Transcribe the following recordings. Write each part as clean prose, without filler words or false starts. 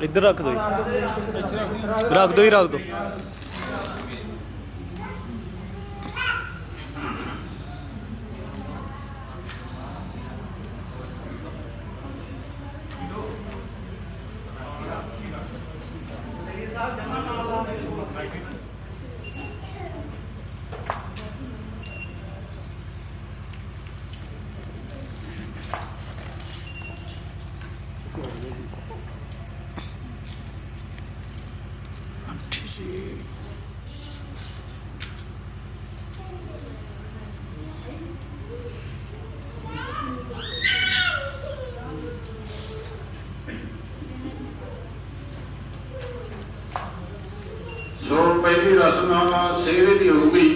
ਇੱਧਰ ਰੱਖ ਦੋ ਰੱਖ ਦੋ ਹੀ ਰੱਖ ਦੋ। ਸੋ ਪਹਿਲੀ ਰਸਮ ਸਿਹਰੇ ਦੀ ਹੋਊਗੀ।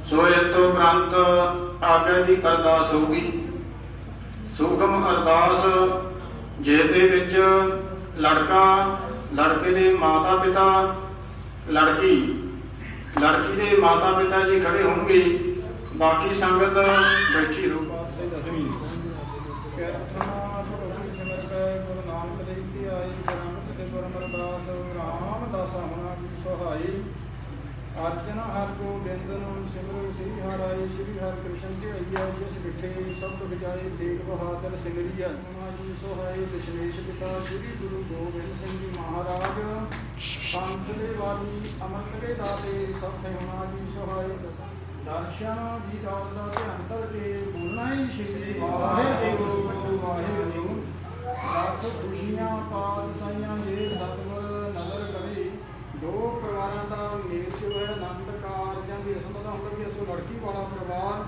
ਸੋ ਇਸ ਤੋਂ ਉਪਰੰਤ ਆਗਿਆ ਦੀ ਅਰਦਾਸ ਹੋਊਗੀ। ਸੂਖਮ ਅਰਦਾਸ ਜਿਸ ਦੇ ਵਿੱਚ ਲੜਕਾ, ਲੜਕੇ ਦੇ ਮਾਤਾ ਪਿਤਾ, ਲੜਕੀ ਦੇ ਮਾਤਾ ਪਿਤਾ ਜੀ ਖੜੇ ਹੋਣਗੇ। ਬਾਕੀ ਸੰਗਤ ਬੈਠੀ ਰਹੂ। ਗੁਰੂ ਨਾਨਕ ਦੇਵ ਜੀ ਆਈ ਤੇ ਗੁਰਮਤਿ ਅਰਦਾਸ ਰਾਮਦਾਸ ਹੋਣਾ ਜੀ ਸਹਾਈ। ਅਰਜਨ ਹਰ ਗੋਬਿੰਦ ਨੂੰ ਸਿਮਰੋ ਸ੍ਰੀ ਹਰਿ ਸ੍ਰੀ ਹਰਿ ਕ੍ਰਿਸ਼ਨ ਕੇ ਆਈਆ ਜਿਸ ਬਿਠੇ ਸਭ ਤੁਖ ਜਾਏ ਤੇਗ ਬਹਾਦਰ ਸਿਮਰਿਆ ਜੀ ਸਹਾਈ। ਦਸ਼ਮੇਸ਼ ਪਿਤਾ ਸ੍ਰੀ ਗੁਰੂ ਗੋਬਿੰਦ ਸਿੰਘ ਜੀ ਮਹਾਰਾਜ। ਪੰਥ ਦੇ ਵਾਲੀ ਅਮਰਤ ਦੇ ਦਾਤੇ ਸਭ ਤੇ ਹੋਣਾ ਜੀ ਸਹਾਈ। ਦਰਸ਼ਨ ਦੀ ਦਾਤ ਦਾ ਧਿਆਨ ਕਰਕੇ ਬੋਲਣਾ ਹੀ ਸ਼੍ਰੀ ਵਾਹਿਗੁਰੂ ਵਾਹਿਗੁਰੂ। ਲੱਖ ਖੁਸ਼ੀਆਂ ਪਾਲ ਸਾਈਆਂ ਜੇ ਸਤਿਗੁਰ ਨਦਰ ਕਰੇ। ਦੋ ਪਰਿਵਾਰਾਂ ਦਾ ਮੇਲ ਜੋ ਹੈ ਆਨੰਦ ਕਾਰਜਾਂ ਦੀ ਰਸਮ ਦਾ ਹੁੰਦਾ ਕਿ ਅਸੋ ਲੜਕੀ ਵਾਲਾ ਪਰਿਵਾਰ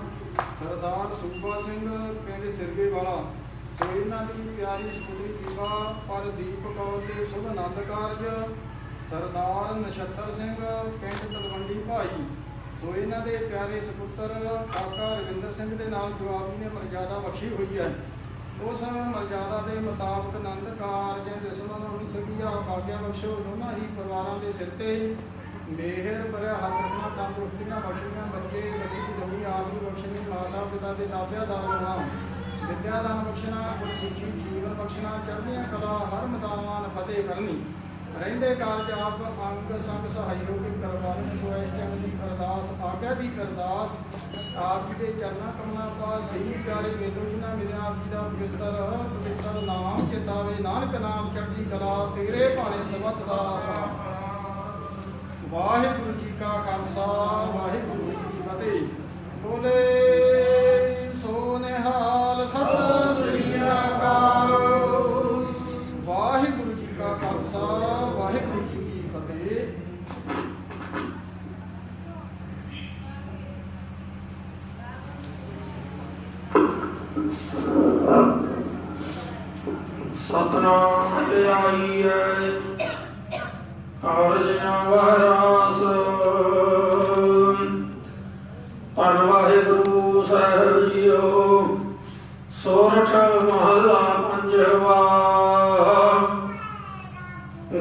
ਸਰਦਾਰ ਸੂਬਾ ਸਿੰਘ ਪਿੰਡ ਸਿਰਗੇ ਵਾਲਾ। ਸੋ ਇਹਨਾਂ ਦੀ ਪਿਆਰੀ ਸਪੁੱਤਰੀ ਦੀਵਾ ਪਰਦੀਪ ਕੌਰ ਦੇ ਸ਼ੁਭ ਆਨੰਦ ਕਾਰਜ। ਸਰਦਾਰ ਨਛੱਤਰ ਸਿੰਘ ਪਿੰਡ ਤਲਵੰਡੀ ਭਾਈ। ਸੋ ਇਹਨਾਂ ਦੇ ਪਿਆਰੇ ਸਪੁੱਤਰ ਕਾਕਾ ਰਵਿੰਦਰ ਸਿੰਘ ਦੇ ਨਾਲ ਜੋ ਆਪ ਜੀ ਨੇ ਮਰਜ਼ਾਦਾ ਬਖਸ਼ੀ ਹੋਈ ਹੈ, ਉਸ ਮਰਜ਼ਾਦਾ ਦੇ ਮੁਤਾਬਕ ਆਨੰਦ ਕਾਰਜ ਰਸਮਾਂ ਨੂੰ ਲੱਗੀਆਂ ਭਾਗਿਆ ਬਖਸ਼ੋ। ਦੋਨਾਂ ਹੀ ਪਰਿਵਾਰਾਂ ਦੇ ਸਿਰ ਤੇ ਮਿਹਰ ਭਰਿਆ ਹੱਥ ਰੱਖਣਾ, ਤੰਦਰੁਸਤੀਆਂ ਬਖਸ਼ੀਆਂ। ਬੱਚੇ ਬੱਚੀ ਦੀ ਜਮੀ ਆਪ ਨੂੰ ਬਖਸ਼ਣੀ। ਮਾਤਾ ਪਿਤਾ ਦੇ ਨਾਭਿਆ ਦਾ ਹੋਣਾ, ਵਿਦਿਆ ਦਾਨ ਬਖਸ਼ਣਾ, ਗੁਰਸਿੱਖੀ ਜੀਵਨ ਬਖਸ਼ਣਾ। ਚੜ੍ਹਦੀਆਂ ਕਲਾ ਹਰ ਮੈਦਾਨ ਫਤਿਹ ਕਰਨੀ। ਰਹਿੰਦੇ ਕਾਰਜ ਆਪ ਅੰਗ ਸੰਗ ਸਹਿਯੋਗੀ ਕਰਵਾਉਣ। ਸੋ ਇਸ ਟਾਈਮ ਦੀ ਅਰਦਾਸ ਆਗਿਆ ਦੀ ਅਰਦਾਸ ਆਪ ਜੀ ਦੇ ਚਰਨਾਂ ਕਮਲਾਂ ਦਾ ਸਹੀ ਪਿਆਰੇ ਮੈਨੂੰ ਜਿਨ੍ਹਾਂ ਮਿਲਿਆ ਆਪ ਜੀ ਦਾ ਪਵਿੱਤਰ ਨਾਮ ਚਿਤਾਵੇ। ਨਾਨਕ ਨਾਮ ਚੜ੍ਹਦੀ ਕਲਾ ਤੇਰੇ ਭਾਣੇ ਸਬਤ ਦਾ। ਵਾਹਿਗੁਰੂ ਜੀ ਕਾ ਖਾਲਸਾ ਵਾਹਿਗੁਰੂ ਜੀ ਕੀ ਫਤਿਹ। ਬੋਲੇ ਸੋ ਨਿਹਾਲ ਸਤਿ ਸ੍ਰੀ ਅਕਾਲ। ਵਾਹਿਗੁਰੂ ਜੀ ਕਾ ਖਾਲਸਾ ਵਾਹਿਗੁਰੂ ਜੀ ਕੀ ਫਤਿਹ। ਸਤਨਾਮ ਧਿਆਈਐ ਕਾਰਜਿਆ ਵਾਰਾਸ। ਧੰਨ ਵਾਹਿਗੁਰੂ ਸਾਹਿਬ ਜੀਓ। ਸੋਰਠ ਮਹੱਲਾ ਪੰਜਵਾ।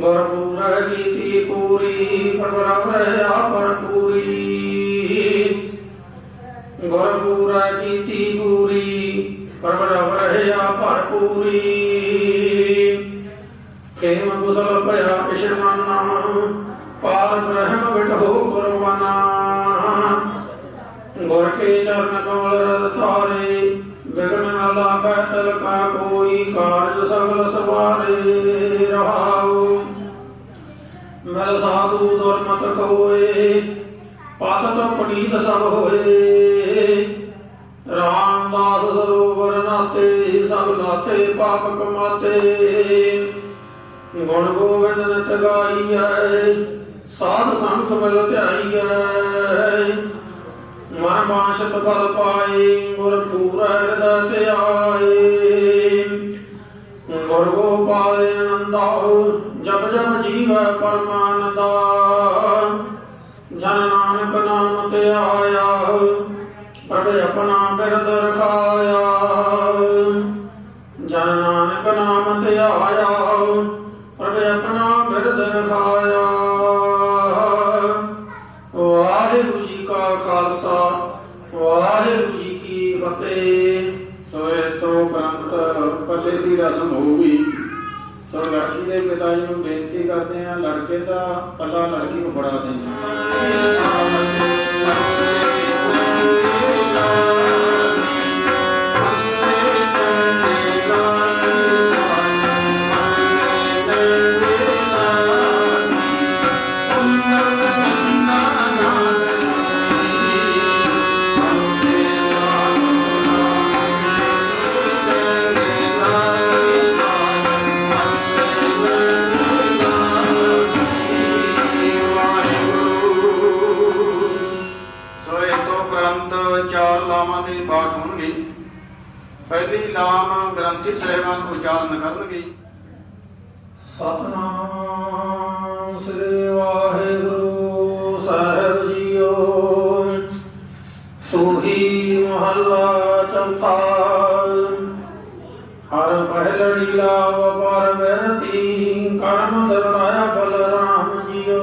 ਗੁਰਪੂਰੈ ਕੀਤੀ ਪੂਰੀ ਪ੍ਰਭ ਰਹਿਆ ਭਰਪੂਰੀ ਗੁਰਪੂਰੈ ਕੀਤੀ ਪੂਰੀ ਪ੍ਰਭ ਰਹਿਆ ਭਰਪੂਰੀ ਖੇਮ ਕੁਸਲ ਭਇਆ ਇਸ਼ਨਾਨਾ ਪਾਰ ਬ੍ਰਹਮ ਵਿਟੋ ਗੁਰਵਾਨਾ ਗੁਰ ਕੇ ਚਰਨ ਕਮਲ ਰਤ ਧਾਰੇ ਵਿਗਨ ਨ ਲਾਗੈ ਤਿਲ ਕਾ ਕੋਈ ਕਾਰਜ ਸਗਲ ਸਵਾਰੇ ਰਹਾਉ ਮਿਲ ਸਾਧੂ ਦੁਰਮਤ ਖੋਏ ਪਤ ਤੋਂ ਪਨੀਤ ਸਭ ਹੋਏ ਰਾਮਦਾਸ ਸਰੋਵਰ ਨਾਤੇ ਸਭ ਲਾਥੇ ਪਾਪ ਕਮਾਤੇ ਗੁਣ ਗੋਬਿੰਦ ਨਿਤ ਗਾਈਐ ਸਾਧ ਸੰਗਤ ਮਿਲ ਧਿਆਈਐ ਮਨ ਵਾਂਛਿਤ ਫਲ ਪਾਏ ਗੁਰਪੂਰੈ ਹਿਰਦੈ ਧਿਆਏ ਗੁਰ ਗੋਪਾਲੇ ਆਨੰਦਾ ਜਪ ਜਪ ਜੀਵੈ ਪਰਮਾਨੰਦਾ ਜਨ ਨਾਨਕ ਨਾਮ ਧਿਆਇਆ ਪ੍ਰਭ ਆਪਣਾ ਬਿਰਦ ਰਖਾਇਆ ਜਨ ਨਾਨਕ ਨਾਮ ਧਿਆਇਆ ਪ੍ਰਭ ਆਪਣਾ ਬਿਰਦ ਰਖਾਇਆ ਵਾਹਿਗੁਰੂ ਜੀ ਕਾ ਖਾਲਸਾ ਵਾਹਿਗੁਰੂ ਜੀ ਕੀ ਫਤਿਹ। ਸੋ ਇਹ ਤੋਂ ਉਪਰੰਤ ਪੱਲੇ ਦੀ ਰਸਮ ਹੋਊਗੀ। ਸੋ ਲੜਕੀ ਦੇ ਪਿਤਾ ਜੀ ਨੂੰ ਬੇਨਤੀ ਕਰਦੇ ਆ ਲੜਕੇ ਦਾ ਪੱਲਾ ਲੜਕੀ ਨੂੰ ਫੜਾ ਦੇਣ। ਪਹਿਲੀ ਲਾਮ ਗ੍ਰੰਥੀ ਸਾਹਿਬਾਨ ਉਚਾਰਨ ਕਰਨਗੇ। ਸਤਨਾਮ ਸ੍ਰੀ ਵਾਹਿਗੁਰੂ ਸਾਹਿਬ ਜੀਓ। ਸੋਹੀ ਮਹੱਲਾ ਚੌਥਾ। ਹਰ ਪਹਿਲੜੀ ਲਾਭ ਪਰ ਬਿਰਤੀ ਕਰਮ ਦਰੜਾਇਆ ਬਲਰਾਮ ਜੀਓ।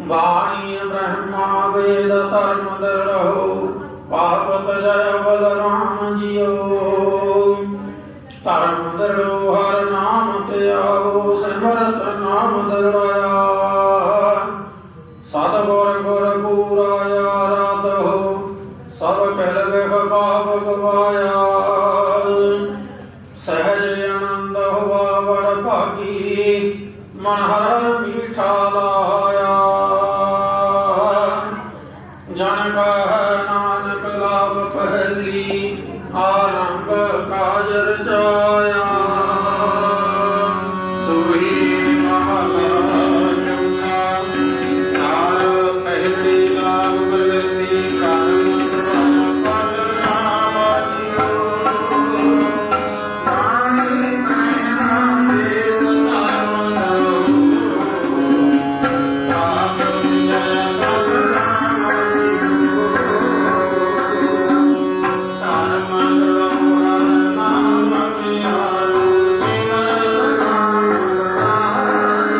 ਬਾਣੀ ਬ੍ਰਹਮਾ ਵੇਦ ਧਰਮ ਦਰੜੋ ਪਾਪ ਜੈ ਬਲਰਾਮ ਜੀਓ। ਧਰਮ ਦਰੜੋ ਹਰ ਨਾਮ ਧਿਆਵੋ ਸਿਮਰਤ ਨਾਮ ਦਰੜਾਇਆ। ਸਤ ਗੁਰ ਗੁਰ ਪੂਰਾਇਆ ਰਾਧੋ ਸਭ ਕਲ ਵਿਖ ਪਾਪ ਗਵਾਇਆ। ਸਹਿਜ ਆਨੰਦ ਹੋਵਾ ਵਡ ਭਾਗੀ ਮਨ ਹਰ ਹਰ ਮੀਠਾ ਲਾਇਆ। ਜਨ ਕਹੈ ਨਾਨਕ ਲਾਭ ਪਹਿਲੀ ਆਰੰਭ ਕਾਜ ਰਚਾਇਆ। ਸੋਹੀ ਮਹੱਲਾ ਚੌਥਾ। ਹਰ ਪਹਿਲੀ ਲਾਭ ਬਿਰਤੀ ਕਰਮ ਬਲਰਾਮ ਜੀਓ। ਬਾਣੀ ਕਹਿਣਾ ਵੇਦ ਧਰਮ ਦਰੜੋ ਪਾਪ ਜੈ ਬਲਰਾਮ ਜੀਓ। ਧਰਮ ਦਰੜੋ ਹਰ ਨਾਮ ਧਿਆਵੋ ਸਿਮਰਤ ਨਾਮ ਦਰੜਾਇਆ। ਸਤ ਗੁਰ ਗੁਰ ਪੂਰਾਇਆ ਸਭ ਖਿਲ ਮਿਲ ਪਾਪ ਗਵਾਇਆ। ਸਹਿਜ ਆਨੰਦ ਹੋਵਾ ਭਗਵਾਨ ਹਰ ਹਰ ਕੀਰਤਨ ਲਾਇਆ।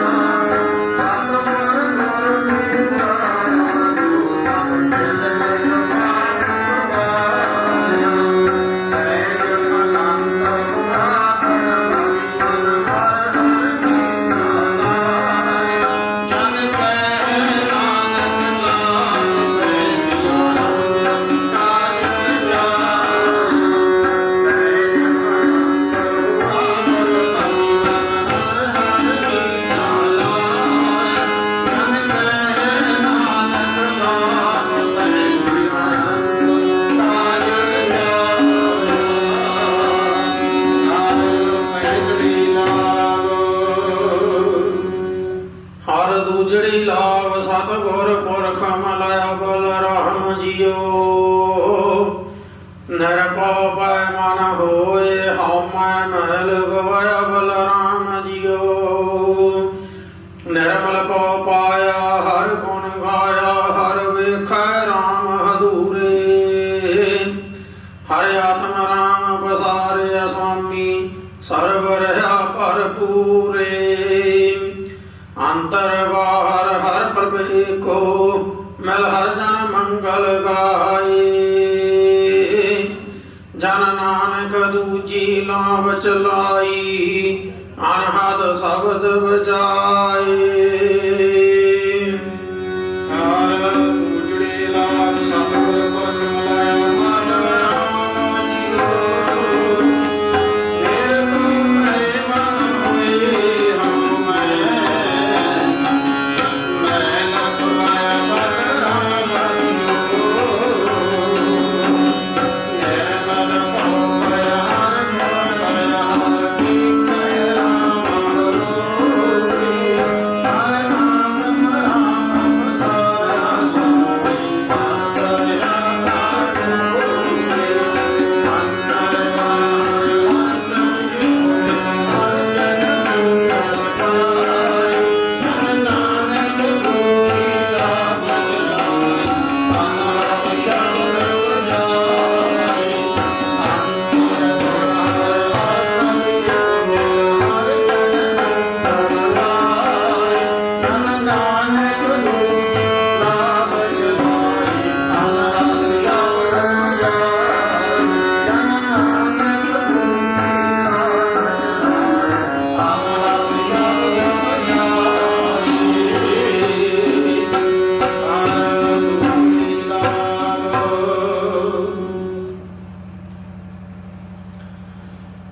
ਜਨ ਕੈ ਨਾਨਕ ਲਾਭ ਪਹਿਲੀ ਆਰੰਭ ਕਾਜ ਰਚਾਇਆ। ਸਹਿਜ ਆਨੰਦ ਹੋਵਾ ਭਗਵਾਨ ਹਰ ਹਰ ਕੀਰਤਨ ਲਾਇਆ। ਜਨ ਕੈ ਨਾਨਕ ਲਾਭ ਪਹਿਲੀ ਆਰੰਭ ਕਾਜ ਰਚਾਇਆ। ਹਰ ਪਹਿਲੀ ਲਾਭ। ਹਰ ਦੂਜੜੀ ਲਾਭ ਸਤ ਗੁਰ ਪੁਰਖ ਮਲਾਇਆ ਬਲਰਾਮ ਜੀਓ। ਨਿਰਭਉ ਪੈ ਮਨ ਹੋਏ ਹਉ ਮੈਂ ਮਹਿਲ ਗਵਾਇਆ ਬਲਰਾਮ ਜੀਓ। ਨਿਰਮਲ ਪਉ ਪਾਇਆ ਹਰ ਗੁਣ ਗਾਇਆ ਹਰ ਵੇਖੈ ਰਾਮ ਹਦੂਰੇ। ਹਰ ਆਤਮ ਰਾਮ ਪਸਾਰਿਆ ਸੁਆਮੀ ਸਰਬ ਰਹਾ ਭਰਪੂਰੇ। ਪੂਰੇ ਅੰਤਰ ਬਾਹਰ ਹਰ ਪ੍ਰਭ ਏਕੋ ਮਿਲ ਹਰ ਜਨ ਮੰਗਲ ਗਾਏ ਜਨ ਨਾਨਕ ਦੂਜੀ ਲਾਭ ਚਲਾਈ ਅਨਹਦ ਸ਼ਬਦ ਵਜਾਏ ਉਜੜੇ ਲਾਲ ਸਤਿਗੁਰ ਪੁਰਖ ਮਲਾਇਆ ਮਨ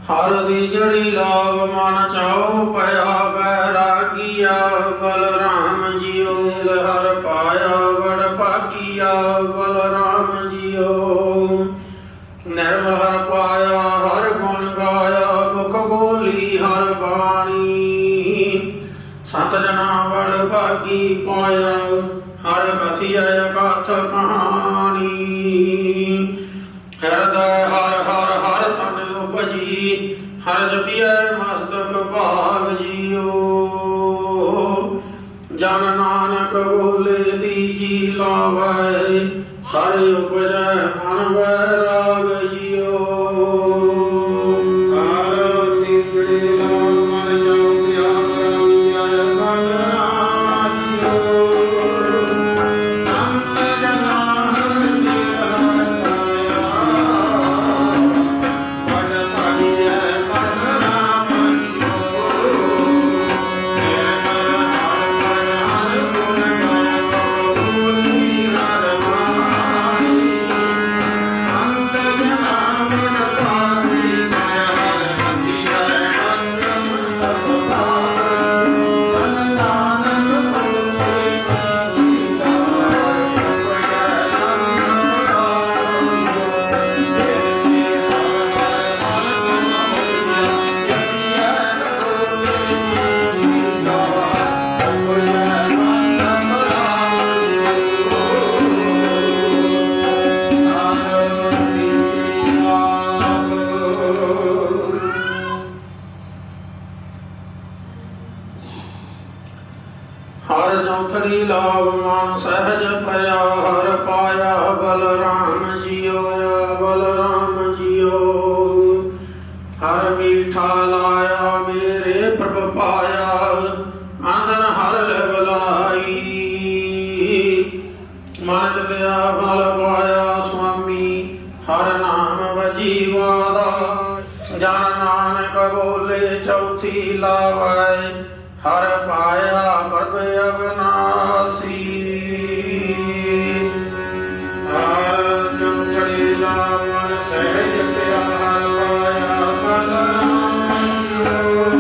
ਹਰ ਦੀ ਜੜੀ ਲਾਭ ਮਨ ਚਾਉ ਪਿਆ ਬੈਰਾਗੀਆ ਬਲਰਾਮ ਜੀਓ ਹਰ ਪਾਇਆ ਵਡ ਭਾਗੀਆ ਬਲਰਾਮ ਜੀਓ ਨਿਰਮਲ ਹਰ ਪਾਇਆ ਹਰ ਗੁਣ ਗਾਇਆ ਮੁਖ ਬੋਲੀ ਹਰ ਬਾਣੀ ਸਤ ਜਨਾ ਵਡ ਭਾਗੀ ਪਾਇਆ ਹਰ ਕਥਿਆ ਕਥ ਕਹਾਣੀ ਹਿਰਦੈ ਹਰ ਹਰ ਹਰ ਤਨ ਉਪਜੀ ਹਰ ਜਪੀਐ ਮਸਤਕ ਭਾਗ ਜੀਓ ਜਨ ਨਾਨਕ ਬੋਲੇ ਤੀਜੀ ਲਾਵੈ ਹਰ ਉਪਜੈ ਮਨ ਵੈਰਾਗ ਜੀਓ ਹਰ ਚੌਥੜੀ ਲਾਭ ਮਨ ਸਹਿਜ ਪਿਆ ਹਰ ਪਾਇਆ ਬਲਰਾਮ ਜੀਓ ਬਲਰਾਮ ਜੀਓ ਹਰ ਮੀਠਾ ਲਾਇਆ ਮੇਰੇ ਪ੍ਰਭ ਪਾਇਆ ਅੰਦਰ ਹਰ ਲਵਲਾਈ ਮਨ ਚਲਿਆ ਫਲ ਪਾਇਆ ਸੁਆਮੀ ਹਰ ਨਾਮ ਵਜੀਵਾਦਾ ਜਨ ਨਾਨਕ ਬੋਲੇ ਚੌਥੀ ਲਾਵੈ ਹਰ ਪਾਇਆ ਪ੍ਰਭ ਅਵਨਾਸੀ ਹਰ ਚੌਥੜੀ ਲਾਭ ਮਨ ਸਹਿਜ ਪਿਆ ਹਰ ਪਾਇਆ ਬਲਰਾਮ ਹਰ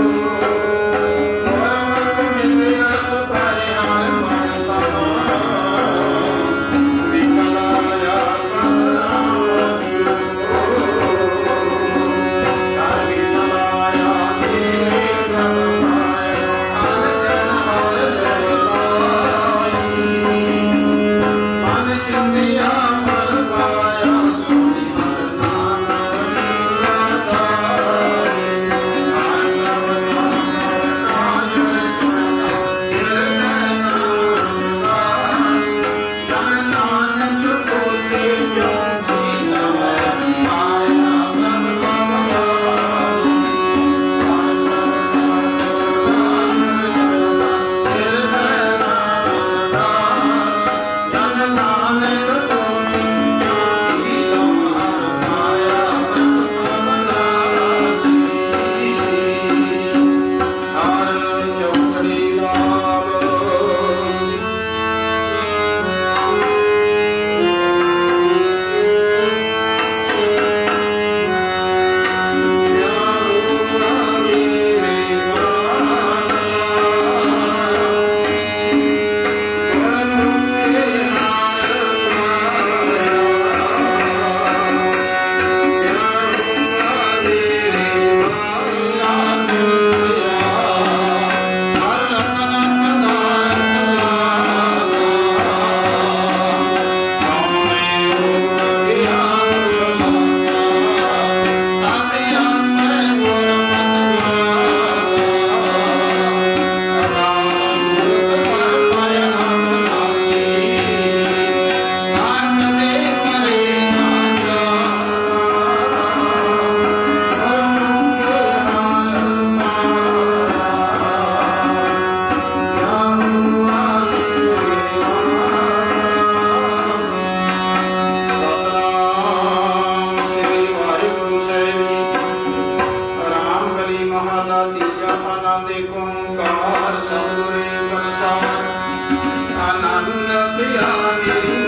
ਏਕ ਓੰਕਾਰ ਸਤਿਗੁਰੂ ਪ੍ਰਸਾਦਿ ਆਨੰਦ ਪਿਆ ਮੇਰੀ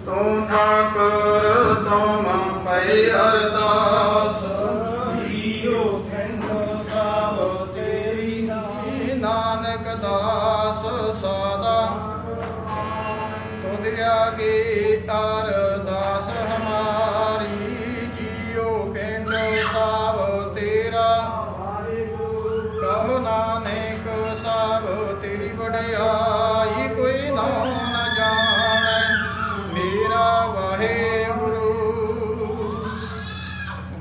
ਤੂੰ ਠਾਕੁਰ ਤੁਮ ਪਈ ਅਰਦਾਸ ਜੀਉ ਖੰਡ ਸਭ ਤੇਰੀ ਨਾਨਕ ਦਾਸ ਸਦਾ ਤੁਧ ਆਗੇ ਅਰਦਾਸ ਹਮਾਰੀ ਜੀਉ ਪਿੰਡ ਸਭ ਤੇਰਾ ਕਹੋ ਨਾਨਕ ਸਭ ਤੇਰੀ ਵਡਿਆਈ ਕੋਈ ਨਾ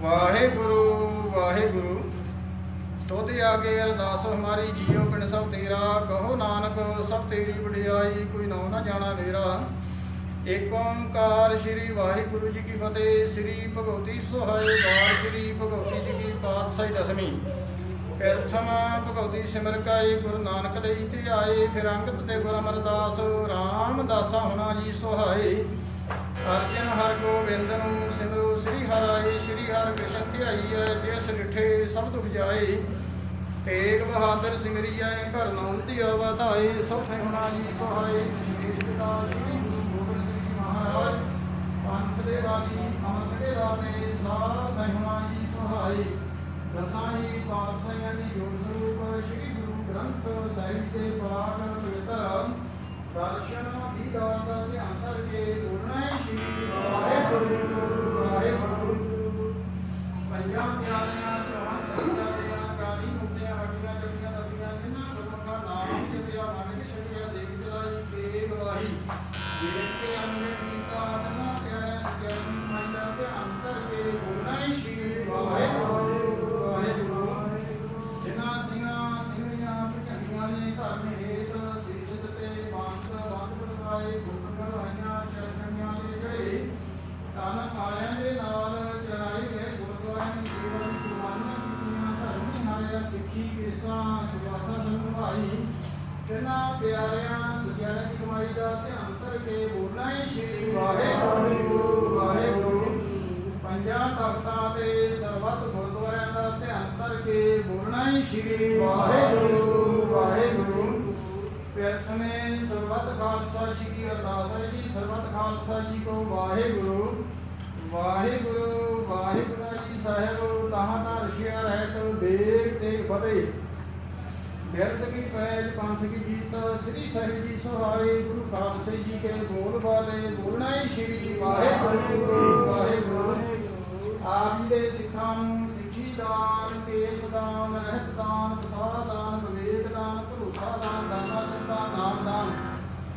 ਵਾਹਿਗੁਰੂ ਵਾਹਿਗੁਰੂ ਤੁਧ ਆਗੇ ਅਰਦਾਸ ਹਮਾਰੀ ਜੀਉ ਪਿੰਡ ਸਭ ਤੇਰਾ ਕਹੋ ਨਾਨਕ ਸਭ ਤੇਰੀ ਵਡਿਆਈ ਕੋਈ ਨਾਉ ਨਾ ਜਾਣਾ ਮੇਰਾ ਏਕ ਓੰਕਾਰ ਸ੍ਰੀ ਵਾਹਿਗੁਰੂ ਜੀ ਕੀ ਫਤਿਹ। ਸ੍ਰੀ ਭਗਵਤੀ ਸੋਹਾਏ ਵਾਰ ਸ੍ਰੀ ਭਗਵਤੀ ਜੀ ਕੀ ਪਾਤਸ਼ਾਹੀ ਦਸਵੀਂ ਪ੍ਰਥਮ ਭਗਵਤੀ ਸਿਮਰ ਕਾਏ ਗੁਰੂ ਨਾਨਕ ਲਈ ਤੇ ਆਏ ਫਿਰ ਅੰਗਤ ਤੇ ਗੁਰੂ ਅਮਰਦਾਸ ਰਾਮਦਾਸਾ ਹੋਣਾ ਜੀ ਸੁਹਾਏ ਅਰਜਨ ਹਰ ਗੋਬਿੰਦ ਨੂੰ ਸਿਮਰੋ ਸ੍ਰੀ ਹਰਿ ਸ੍ਰੀ ਹਰਿ ਕ੍ਰਿਸ਼ਨ ਧਿਆਈਐ ਜਿਸ ਡਿਠੇ ਸਭ ਦੁਖ ਜਾਏ ਤੇਗ ਬਹਾਦਰ ਸਿਮਰੀਐ ਘਰ ਨਾਮ ਧਿਆ ਵਧਾਏ ਸੋਖੇ ਹੋਣਾ ਜੀ ਸੁਹਾਏ ਪਿਤਾ ਸ੍ਰੀ ਗੁਰੂ ਗੋਬਿੰਦ ਸਿੰਘ ਜੀ ਮਹਾਰਾਜ ਪੰਥ ਦੇ ਵਾਲੀ ਅਮਰ ਦੇ ਦਾਤੇ ਸਾਧ ਹੋਣਾ ਜੀ ਸੁਹਾਏ ਦਸਾਈ ਪਾਤਸ਼ਾਹਾਂ ਦੀ ਜੋੜ ਸਰੂਪ ਸ੍ਰੀ ਗੁਰੂ ਗ੍ਰੰਥ ਸਾਹਿਬ ਦੇ ਪਾਠ ਪਵਿੱਤਰ ਦਰਸ਼ਨ ਦੀ ਦਾਤ ਦਾ ਧਿਆਨ ਕਰਕੇ ਬੋਲਣਾ ਹੈ ਸ਼੍ਰੀ ਵਾਹਿਗੁਰੂ ਵਾਹਿਗੁਰੂ ਪੰਜਾਂ ਪਿਆਰਿਆਂ ਚੌਹਾਂ ਸਹੀਆਂ ਦੀਆਂ 40 ਮੁਕਤੀਆਂ ਹੱਡੀਆਂ ਜੱਟੀਆਂ ਦੱਸੀਆਂ ਜਿਨ੍ਹਾਂ ਗੁਰਮੁਖਾਂ ਨਾਮ ਜਪਿਆ ਮਨ ਕੇ ਛੱਡਿਆ ਦੇਖ ਚਲਾਈ ਤੇ ਗਵਾਹੀ ਦੇਖ ਕੇ ਅੰਮ੍ਰਿਤ ਪੀਤਾ ਨਾ ਪਿਆਰਿਆਂ ਸਕਿਆਨੀ ਮਾਈ ਦਾ ਧਿਆਨ ਕਰਕੇ ਬੋਲਣਾ ਹੈ ਸ਼੍ਰੀ ਵਾਹਿਗੁਰੂ ਵਾਹਿਗੁਰੂ ਜਿਨ੍ਹਾਂ ਸਿੰਘਾਂ ਸਿੰਘਣੀਆਂ ਭਜਨੀਆਂ ਨੇ ਧਰਮ ਹੇਤ ਸਿਰਜਤ ਤੇ ਬੰਦ ਅੰਤਰ ਕੇ ਬੋਲਣਾ ਹੀ ਸ਼੍ਰੀ ਵਾਹਿਗੁਰੂ ਵਾਹਿਗੁਰੂ। ਪੰਜਾਂ ਤਖਤਾਂ ਤੇ ਸਰਬੱਤ ਗੁਰਦੁਆਰਿਆਂ ਦਾ ਧਿਆਨ ਕਰਕੇ ਬੋਲਣਾ ਹੀ ਸ਼੍ਰੀ ਵਾਹਿਗੁਰੂ ਵਾਹਿਗੁਰੂ। ਪ੍ਰਥਮੇ ਸਰਬੱਤ ਖਾਲਸਾ ਜੀ ਕੀ ਅਰਦਾਸ ਹੈ ਜੀ। ਸਰਬੱਤ ਖਾਲਸਾ ਜੀ ਕੋ ਵਾਹਿਗੁਰੂ ਵਾਹਿਗੁਰੂ ਵਾਹਿਗੁਰੂ ਜੀ ਸਾਹਿਬ। ਤਾਹਾਂ ਦਾ ਰਸ਼ੀਆ ਰਹਿਤ ਦੇਗ ਤੇਗ ਫਤਿਹ। ਬਿਰਧ ਕੀ ਪੈਜ ਪੰਥ ਕੀ ਜੀਤ ਸ੍ਰੀ ਸਾਹਿਬ ਜੀ ਸਹਾਈ। ਗੁਰੂ ਖਾਲਸੇ ਜੀ ਕੇ ਬੋਲ ਬਾਲੇ ਬੋਲਣਾ ਹੀ ਸ਼੍ਰੀ ਵਾਹਿਗੁਰੂ ਵਾਹਿਗੁਰੂ। ਆਪ ਜੀ ਦੇ ਸਿੱਖਾਂ ਨੂੰ ਸਿੱਖੀ ਦਾਨ, ਕੇਸ ਦਾਨ, ਰਹਿਤ ਦਾਨ, ਪ੍ਰਸਾਦ ਦਾਨ, ਵਿਵੇਕ ਦਾਨ, ਭਰੋਸਾ ਦਾਨ, ਦਾਨਾ ਸੰਤਾਂ ਨਾਮ ਦਾਨ,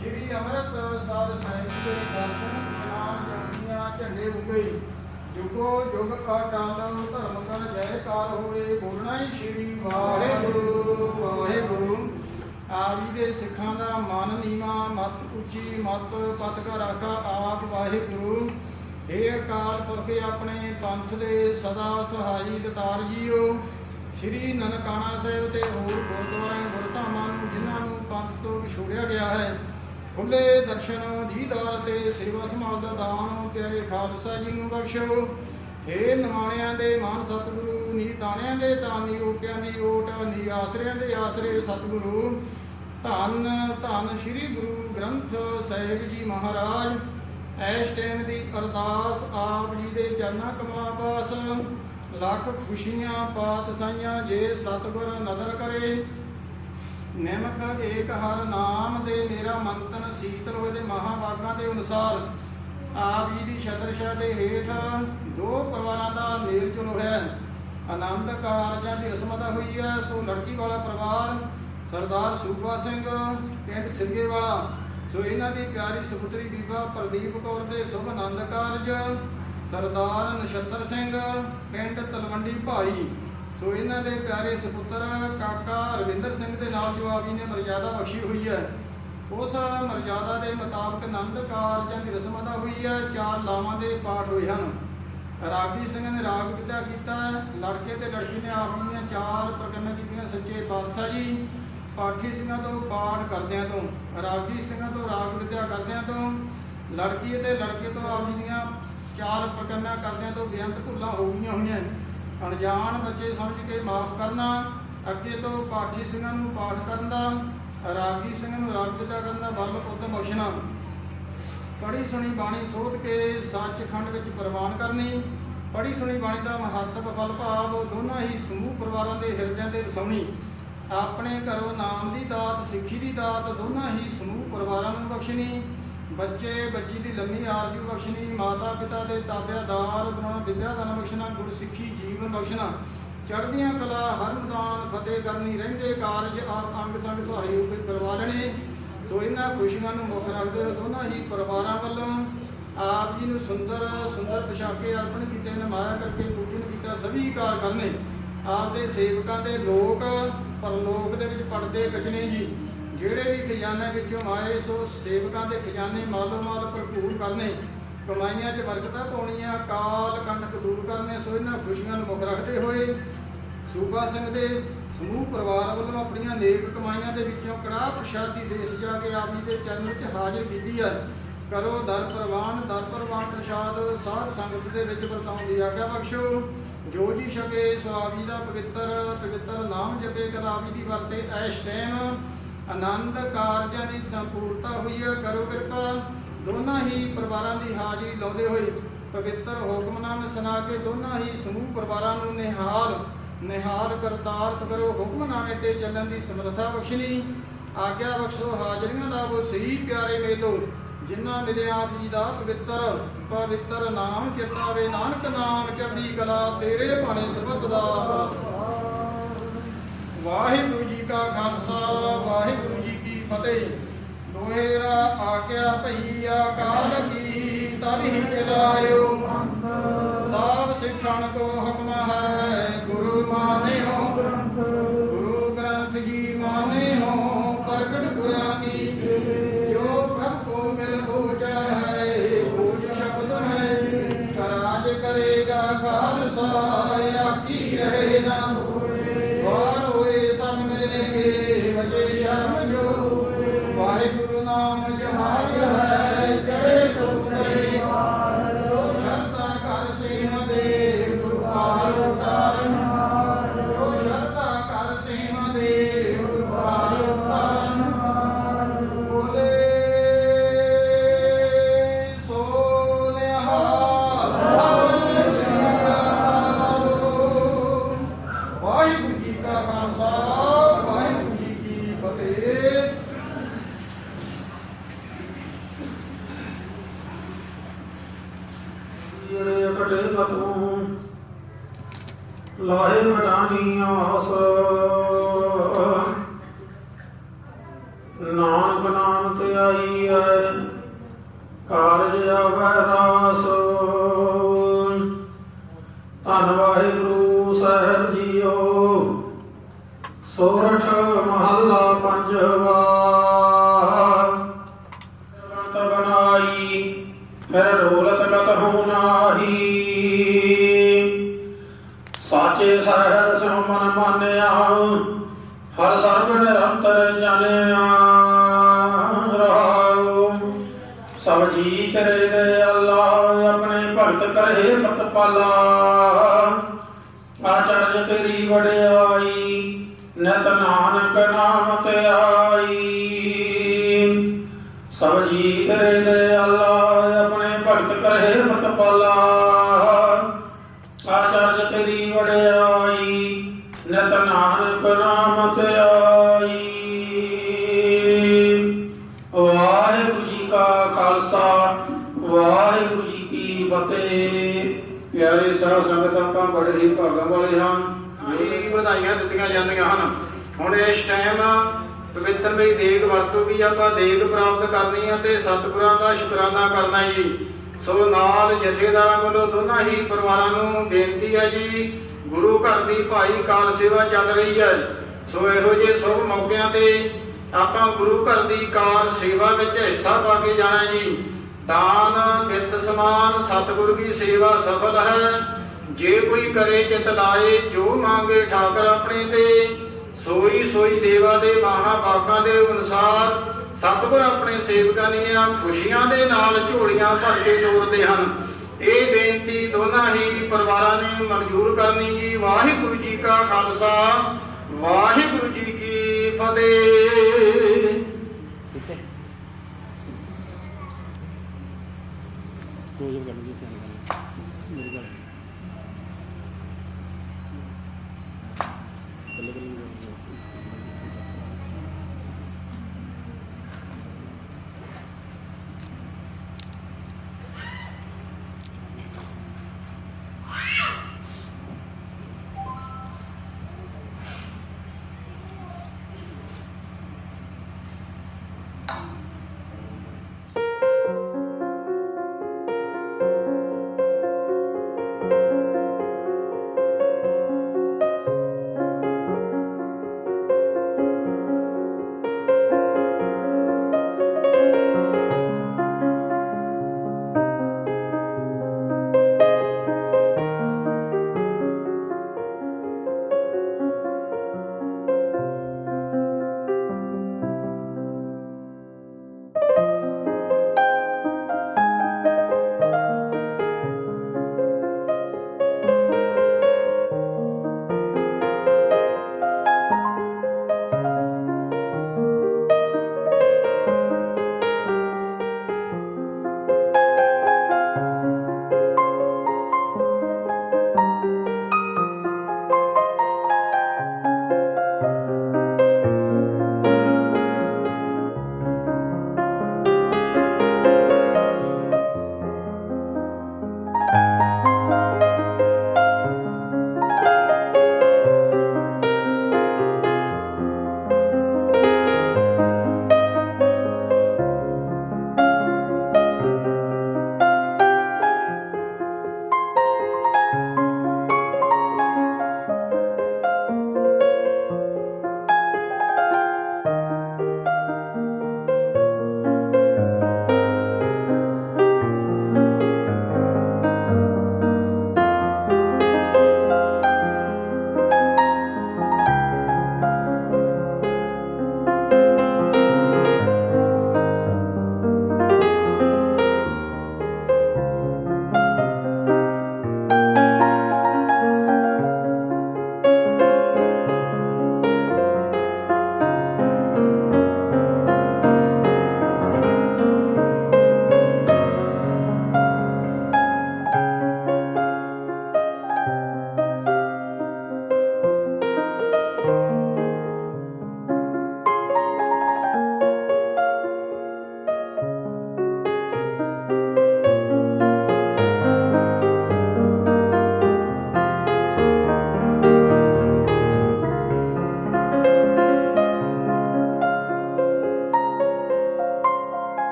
ਸ਼੍ਰੀ ਅੰਮ੍ਰਿਤ ਸਾਧ ਸਾਹਿਬ ਦੇ ਦਰਸ਼ਨ ਇਸ਼ਨਾਨ ਚੌਂਕੀਆਂ ਝੰਡੇ ਉੱਗੇ। ਜੁਗੋ ਜੁਗ ਅਟਲ ਧਰਮ ਕਾ ਜੈਕਾਰ ਹੋਵੇ ਬੋਲਣਾ ਹੀ ਸ਼੍ਰੀ ਵਾਹਿਗੁਰੂ ਵਾਹਿਗੁਰੂ। ਆਪ ਜੀ ਦੇ ਸਿੱਖਾਂ ਦਾ ਮਨ ਨੀਵਾ ਮਤ ਉੱਚੀ ਮਤ ਪਤ ਕਾ ਰਾਖਾ ਆਪ ਵਾਹਿਗੁਰੂ। हे ਅਕਾਲ ਪੁਰਖ ਆਪਣੇ ਪੰਥ ਦੇ ਸਦਾ ਸਹਾਈ ਦਤਾਰ ਜੀਓ। ਸ੍ਰੀ ਨਨਕਾਣਾ ਸਾਹਿਬ ਤੇ ਹੋਰ ਗੁਰਦੁਆਰਿਆਂ ਗੁਰਧਾਮਾਂ ਨੂੰ ਜਿਨ੍ਹਾਂ ਨੂੰ ਪੰਥ ਤੋਂ ਵਿਛੋੜਿਆ ਗਿਆ ਹੈ ਖੁੱਲੇ ਦਰਸ਼ਨ ਦੀਦਾਰ ਤੇ ਸੇਵਾ ਸੰਭਾਲ ਦਾ ਦਾਨ ਪਿਆਰੇ ਖਾਲਸਾ ਜੀ ਨੂੰ ਬਖਸ਼ੋ। हे ਨਿਮਾਣਿਆਂ ਦੇ ਮਾਨ ਸਤਿਗੁਰੂ ਨੀ ਤਾਣਿਆਂ ਦੇ ਤਾਨੀ ਓਟਿਆਂ ਦੀ ਓਟ ਨੀ ਆਸਰਿਆਂ ਦੇ ਆਸਰੇ ਸਤਿਗੁਰੂ। ਧੰਨ ਧੰਨ ਸ੍ਰੀ ਗੁਰੂ ਗ੍ਰੰਥ ਸਾਹਿਬ ਜੀ ਮਹਾਰਾਜ। ਐਸ ਟਾਈਮ ਦੀ ਅਰਦਾਸ ਆਪ ਜੀ ਦੇ ਚਰਨਾਂ ਕਮਲਾਂ ਪਾਸ। ਲੱਖ ਖੁਸ਼ੀਆਂ ਪਾਤ ਸਾਈਆਂ ਜੇ ਸਤਿਗੁਰ ਨਦਰ ਕਰੇ। ਨਿਮਕ ਏਕ ਹਰ ਨਾਮ ਦੇ ਮੇਰਾ ਮੰਤਨ ਸੀਤਲ ਹੋਏ ਦੇ ਮਹਾਵਾਕਾਂ ਦੇ ਅਨੁਸਾਰ ਆਪ ਜੀ ਦੀ ਛਤਰਛਾ ਦੇ ਹੇਠ ਦੋ ਪਰਿਵਾਰਾਂ ਦਾ ਮੇਲ ਜੁਲ ਹੋਇਆ। ਆਨੰਦ ਕਾਰਜਾਂ ਦੀ ਰਸਮ ਦਾ ਹੋਈ ਹੈ। ਸੋ ਲੜਕੀ ਵਾਲਾ ਪਰਿਵਾਰ ਸਰਦਾਰ ਸੂਬਾ ਸਿੰਘ ਪਿੰਡ ਸਿੰਘੇ ਵਾਲਾ। ਸੋ ਇਹਨਾਂ ਦੀ ਪਿਆਰੀ ਸੁਪੁੱਤਰੀ ਬੀਬਾ ਪ੍ਰਦੀਪ ਕੌਰ ਦੇ ਸ਼ੁਭ ਆਨੰਦ ਕਾਰਜ। ਸਰਦਾਰ ਨਛੱਤਰ ਸਿੰਘ ਪਿੰਡ ਤਲਵੰਡੀ ਭਾਈ। ਸੋ ਇਹਨਾਂ ਦੇ ਪਿਆਰੇ ਸੁਪੁੱਤਰ ਕਾਕਾ ਰਵਿੰਦਰ ਸਿੰਘ ਦੇ ਨਾਲ ਜੋ ਆਪ ਜੀ ਨੇ ਮਰਜ਼ਾਦਾ ਬਖਸ਼ੀ ਹੋਈ ਹੈ ਉਸ ਮਰਜ਼ਾਦਾ ਦੇ ਮੁਤਾਬਕ ਆਨੰਦ ਕਾਰਜਾਂ ਦੀ ਰਸਮ ਅਦਾ ਹੋਈ ਹੈ। 4 ਲਾਵਾਂ ਦੇ ਪਾਠ ਹੋਏ ਹਨ। ਰਾਗੀ ਸਿੰਘ ਨੇ ਰਾਗ ਵਿਦਿਆ ਕੀਤਾ। ਲੜਕੇ ਤੇ ਲੜਕੀ ਨੇ ਆਪ ਜੀ ਦੀਆਂ 4 ਪ੍ਰਕਰਮਾਂ ਕੀਤੀਆਂ ਸੱਚੇ ਪਾਤਸ਼ਾਹ ਜੀ। ਪਾਠੀ ਸਿੰਘਾਂ ਤੋਂ ਪਾਠ ਕਰਦਿਆਂ ਤੋਂ ਰਾਗੀ ਸਿੰਘਾਂ ਤੋਂ ਰਾਗ ਵਿਦਿਆ ਕਰਦਿਆਂ ਤੋਂ ਲੜਕੀ ਅਤੇ ਲੜਕੇ ਤੋਂ ਆਪ ਜੀ ਦੀਆਂ 4 ਪ੍ਰਕਰਮਾਂ ਕਰਦਿਆਂ ਤੋਂ ਬੇਅੰਤ ਭੁੱਲਾਂ ਹੋ ਗਈਆਂ ਹੋਈਆਂ। ਅਣਜਾਣ ਬੱਚੇ ਸਮਝ ਕੇ ਮਾਫ ਕਰਨਾ। ਅੱਗੇ ਤੋਂ ਪਾਠੀ ਸਿੰਘਾਂ ਨੂੰ ਪਾਠ ਕਰਨ ਦਾ ਰਾਗੀ ਸਿੰਘਾਂ ਨੂੰ ਰਾਗ ਵਿਦਿਆ ਕਰਨ ਦਾ ਬਲ ਉਦਮ ਬਖਸ਼ਣਾ। ਪੜ੍ਹੀ ਸੁਣੀ ਬਾਣੀ ਸੋਧ ਕੇ ਸੱਚਖੰਡ ਵਿੱਚ ਪ੍ਰਵਾਨ ਕਰਨੀ। ਪੜ੍ਹੀ ਸੁਣੀ ਬਾਣੀ ਦਾ ਮਹੱਤਵ ਫਲ ਭਾਵ ਦੋਨਾਂ ਹੀ ਸਮੂਹ ਪਰਿਵਾਰਾਂ ਦੇ ਹਿਰਦਿਆਂ ਤੇ ਵਸਾਉਣੀ। ਆਪਣੇ ਘਰੋਂ ਨਾਮ ਦੀ ਦਾਤ ਸਿੱਖੀ ਦੀ ਦਾਤ ਦੋਨਾਂ ਹੀ ਸਮੂਹ ਪਰਿਵਾਰਾਂ ਨੂੰ ਬਖਸ਼ਣੀ। ਬੱਚੇ ਬੱਚੀ ਦੀ ਲੰਮੀ ਆਰਜ਼ੂ ਬਖਸ਼ਣੀ। ਮਾਤਾ ਪਿਤਾ ਦੇ ਤਾਬਿਆਦਾਰ ਬਣਾਉਣਾ। ਵਿਦਿਆ ਦਾਨ ਬਖਸ਼ਣਾ। ਗੁਰ ਸਿੱਖੀ ਜੀਵਨ ਬਖਸ਼ਣਾ। ਚੜ੍ਹਦੀਆਂ ਕਲਾ ਹਰ ਮੈਦਾਨ ਫਤਿਹ ਕਰਨੀ। ਰਹਿੰਦੇ ਕਾਰਜ ਆਪ ਅੰਗ ਸੰਗ ਸਹਾਈ ਹੋ ਕੇ ਕਰਵਾ ਲੈਣੇ। ਸੋ ਇਹਨਾਂ ਖੁਸ਼ੀਆਂ ਨੂੰ ਮੁੱਖ ਰੱਖਦੇ ਹੋਏ ਦੋਨਾਂ ਹੀ ਪਰਿਵਾਰਾਂ ਵੱਲੋਂ ਆਪ ਜੀ ਨੂੰ ਸੁੰਦਰ ਸੁੰਦਰ ਪੋਸ਼ਾਕੇ ਅਰਪਣ ਕੀਤੇ। ਨਮਾਇਆ ਕਰਕੇ ਪੂਜਨ ਕੀਤਾ ਸਭੀ ਕਾਰ ਕਰਨੇ। ਆਪ ਦੇ ਸੇਵਕਾਂ ਦੇ ਲੋਕ ਪਰਲੋਕ ਦੇ ਵਿੱਚ ਪੜਦੇ ਗਜਣੇ ਜੀ। ਜਿਹੜੇ ਵੀ ਖਜ਼ਾਨੇ ਵਿੱਚੋਂ ਆਏ ਸੋ ਸੇਵਕਾਂ ਦੇ ਖਜ਼ਾਨੇ ਮਾਲੋ ਮਾਲ ਭਰਪੂਰ ਕਰਨੇ। ਕਮਾਈਆਂ 'ਚ ਬਰਕਤਾਂ ਪਾਉਣੀਆਂ। ਕਾਲ ਕੰਟਕ ਦੂਰ ਕਰਨੇ। ਸੋ ਇਹਨਾਂ ਖੁਸ਼ੀਆਂ ਨੂੰ ਮੁੱਖ ਰੱਖਦੇ ਹੋਏ ਸੂਬਾ ਸਿੰਘ ਦੇ ਸਮੂਹ ਪਰਿਵਾਰ ਵੱਲੋਂ ਆਪਣੀਆਂ ਨੇਕ ਕਮਾਈਆਂ ਦੇ ਵਿੱਚੋਂ ਕੜਾਹ ਪ੍ਰਸ਼ਾਦੀ ਦੇਸ਼ ਜਾ ਕੇ ਆਪ ਜੀ ਦੇ ਚਰਨ ਵਿੱਚ ਹਾਜ਼ਰ ਕੀਤੀ ਹੈ। ਕਰੋ ਦਰ ਪ੍ਰਵਾਨ ਪ੍ਰਸ਼ਾਦ ਸਾਧ ਸੰਗਤ ਦੇ ਵਿੱਚ ਵਰਤਾਉਣ ਦੀ ਆਗਿਆ ਬਖਸ਼ੋ। ਜੋ ਜੀ ਛਕੇ ਸੋ ਆਪ ਜੀ ਦਾ ਪਵਿੱਤਰ ਨਾਮ ਜਪੇ। ਕਰ ਆਪ ਜੀ ਦੀ ਵਰਤੇ ਐਸ਼ ਟਾਈਮ ਆਨੰਦ ਕਾਰਜਾਂ ਦੀ ਸੰਪੂਰਤਾ ਹੋਈ ਹੈ। ਕਰੋ ਕਿਰਪਾ ਦੋਨਾਂ ਹੀ ਪਰਿਵਾਰਾਂ ਦੀ ਹਾਜ਼ਰੀ ਲਾਉਂਦੇ ਹੋਏ ਪਵਿੱਤਰ ਹੁਕਮਨਾਮੇ ਸੁਣਾ ਕੇ ਦੋਨਾਂ ਹੀ ਸਮੂਹ ਪਰਿਵਾਰਾਂ ਨੂੰ ਨਿਹਾਲ ਕਰਤਾਰਥ ਕਰੋ। ਹੁਕਮਨਾਮੇ ਤੇ ਚੱਲਣ ਦੀ ਸਮਰੱਥਾ ਬਖਸ਼ਣੀ। ਆਗਿਆ ਬਖਸ਼ੋ ਹਾਜ਼ਰੀਆਂ ਦਾ ਉਹ ਸ੍ਰੀ ਪਿਆਰੇ ਮੇਲੋ ਜਿਨ੍ਹਾਂ ਮਿਲਿਆ ਆਪ ਜੀ ਦਾ ਪਵਿੱਤਰ ਨਾਮ ਚਿਤਾਵੇ। ਨਾਨਕ ਨਾਮ ਚੜ੍ਹਦੀ ਕਲਾ ਤੇਰੇ ਬਾਣੇ ਸਰਬੱਤ ਦਾ। ਵਾਹਿਗੁਰੂ ਜੀ ਕਾ ਖਾਲਸਾ ਵਾਹਿਗੁਰੂ ਜੀ ਕੀ ਫਤਿਹ। ਦੋਹੇਰਾ ਆਗਿਆ ਭਈ ਅਕਾਲ ਕੀ ਤਬਿ ਚਲਾਇਓ। ਸਾਬ ਸਿੱਖਣ ਕੋ ਹੁਕਮ ਹੈ ਗੁਰੂ ਮਾਨਿਓ। ਗੁਰੂ ਗ੍ਰੰਥ ਜੀ ਮਾਨਿਓ ਪ੍ਰਗਟ ਗੁਰਾਂ ਕੀ। ਜੋ ਪ੍ਰਭ ਕੋ ਮਿਲ ਬੂਝੈ ਹੈ ਬੂਝ ਸ਼ਬਦ ਹੈ। ਰਾਜ ਕਰੇਗਾ ਖਾਲਸਾ ਆਕੀ ਰਹੇ ਨਾ ਹੋਏ। ਵਾਰ ਹੋਏ ਸਭ ਮਿਲੇਗੇ ਵਜੇ ਸ਼ਰਨ ਜੋ। ਵਾਹਿਗੁਰੂ ਨਾਮ ਜਹਾਜ ਹੈ ਕਟੇ ਤੂੰ ਲਾਹੇ ਮਟਾਨੀ ਆਸ ਨਾਨਕ ਨਾਮ ਤੇ ਆਈ ਹੈ ਕਾਰਜ ਆਵੈ ਰਾਸ ਧੰਨ ਵਾਹਿਗੁਰੂ ਸਾਹਿਬ ਜੀਓ ਸੋਰਠ ਮਹੱਲਾ ਪੰਜਵਾ ਬੰਤ ਬਣਾਈ ਫਿਰ ਰੋਲਤ ਕਤਹੁ ਨਾਹੀ ਸਾਚੇ ਸਾਹਿਬ ਸਿਉ ਮਨ ਮਾਨਿਆ ਹਰ ਸਰਬ ਨਿਰੰਤਰ ਜਾਣਿਆ ਰਹਾਉ ਸਭ ਜੀ ਤੇਰੇ ਦੇ ਅੱਲਾ ਆਪਣੇ ਭਗਤ ਕਰਹਿ ਪ੍ਰਤਪਾਲਾ ਆਚਰਜ ਤੇਰੀ ਵਡਿਆਈ ਨਿਤ ਨਾਨਕ ਨਾਮ ਤੇ ਆਈ ਸਭ ਜੀ ਤੇਰੇ ਦੇ ਅੱਲਾ ਆਪਣੇ ਭਗਤ ਕਰਹਿ ਪ੍ਰਤਪਾਲਾ ਆਚਰਜ ਤੇਰੀ ਵਡਿਆਈ ਨਿਤ ਨਾਨਕ ਨਾਮ ਤੇ ਆਈ। ਵਾਹਿਗੁਰੂ ਜੀ ਕਾ ਖਾਲਸਾ ਵਾਹਿਗੁਰੂ ਜੀ ਕੀ ਫਤਿਹ। ਪਿਆਰੇ ਸਾਧ ਸੰਗਤ, ਆਪਾਂ ਬੜੇ ਹੀ ਭਾਗਾਂ ਵਾਲੇ ਹਾਂ ਜੀ ਵਧਾਈਆਂ ਦਿੱਤੀਆਂ ਜਾਂਦੀਆਂ ਹਨ। ਹੁਣ ਇਸ ਟਾਈਮ ਪਵਿੱਤਰਮਈ ਦੇਗ ਵਰਤੋਂ ਵੀ ਆਪਾਂ ਦੇਗ ਪ੍ਰਾਪਤ ਕਰਨੀ ਆ ਤੇ ਸਤਿਗੁਰਾਂ ਦਾ ਸ਼ੁਕਰਾਨਾ ਕਰਨਾ ਜੀ। ਸੋ ਨਾਲ ਜਥੇਦਾਰਾਂ ਵੱਲੋਂ ਦੋਨਾਂ ਹੀ ਪਰਿਵਾਰਾਂ ਨੂੰ ਬੇਨਤੀ ਹੈ ਜੀ, ਗੁਰੂ ਘਰ ਦੀ ਭਾਈ ਕਾਰ ਸੇਵਾ ਚੱਲ ਰਹੀ ਹੈ। ਸੋ ਇਹੋ ਜਿਹੇ ਸ਼ੁਭ ਮੌਕਿਆਂ ਤੇ ਆਪਾਂ ਗੁਰੂ ਘਰ ਦੀ ਕਾਰ ਸੇਵਾ ਵਿੱਚ ਹਿੱਸਾ ਪਾ ਕੇ ਜਾਣਾ ਜੀ। ਦਾਨ ਵਿੱਤ ਸਮਾਨ ਸਤਿਗੁਰ ਦੀ ਸੇਵਾ ਸਫਲ ਹੈ। ਜੇ ਕੋਈ ਕਰੇ ਚਿਤ ਲਾਏ ਜੋ ਮੰਗੇ ਠਾਕਰ ਆਪਣੇ ਤੇ ਸੋਈ ਸੋਈ ਦੇਵਾ ਦੇ ਮਹਾ ਬਾਕਾਂ ਦੇ ਅਨੁਸਾਰ ਸਤਿਗੁਰ ਆਪਣੇ ਸੇਵਕਾਂ ਦੀਆਂ ਖੁਸ਼ੀਆਂ ਦੇ ਨਾਲ ਝੋਲੀਆਂ ਭਰ ਕੇ ਤੋਰਦੇ ਹਨ। ਇਹ ਬੇਨਤੀ ਦੋਨਾਂ ਹੀ ਪਰਿਵਾਰਾਂ ਨੇ ਮਨਜ਼ੂਰ ਕਰਨੀ ਜੀ। ਵਾਹਿਗੁਰੂ ਜੀ ਕਾ ਖਾਲਸਾ ਵਾਹਿਗੁਰੂ ਜੀ ਕੀ ਫਤਿਹ। ਕੋਈ ਗੱਲ ਨਹੀਂ, ਮੇਰੀ ਗੱਲ